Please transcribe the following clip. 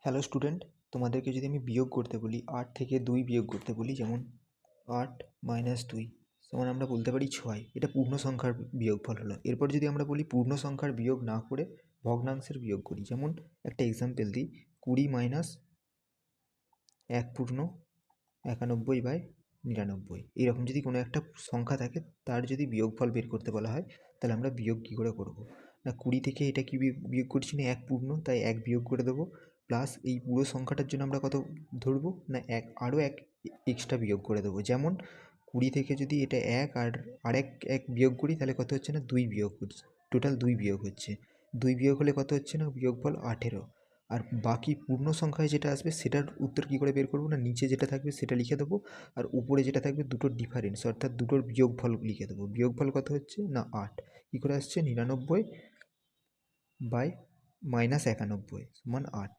Hello student, তোমাদেরকে যদি আমি বিয়োগ করতে বলি, 8 থেকে 2 বিয়োগ করতে বলি, যেমন 8 - 2 সমান আমরা বলতে পারি 6। এটা পূর্ণ সংখ্যার বিয়োগফল হলো। এরপর যদি আমরা বলি পূর্ণ সংখ্যার বিয়োগ না করে ভগ্নাংশের বিয়োগ করি, যেমন একটা এক্সাম্পল দিই, 20 - 1 পূর্ণ 91/99। এইরকম যদি কোনো একটা সংখ্যা থাকে, তার যদি বিয়োগফল বের করতে বলা হয়, তাহলে আমরা বিয়োগ কী করে করব না, 20 থেকে এটা কি বিয়োগ করছি না, 1 পূর্ণ, তাই 1 বিয়োগ করে দেবো, প্লাস এই পুরো সংখ্যাটার জন্য আমরা কত ধরবো না, আরও এক এক্সট্রা বিয়োগ করে দেবো। যেমন 20 থেকে যদি এটা 1 আর আরেক 1 বিয়োগ করি, তাহলে কত হচ্ছে না, 2 বিয়োগ হচ্ছে, টোটাল 2 বিয়োগ হচ্ছে। 2 বিয়োগ হলে কত হচ্ছে না, বিয়োগফল 18। আর বাকি পূর্ণ সংখ্যায় যেটা আসবে সেটার উত্তর কী করে বের করবো না, নিচে যেটা থাকবে সেটা লিখে দেবো, আর উপরে যেটা থাকবে দুটোর ডিফারেন্স, অর্থাৎ দুটোর বিয়োগফল লিখে দেবো। বিয়োগফল কত হচ্ছে না, 8। কী করে আসছে, 99/-91 সমান 8।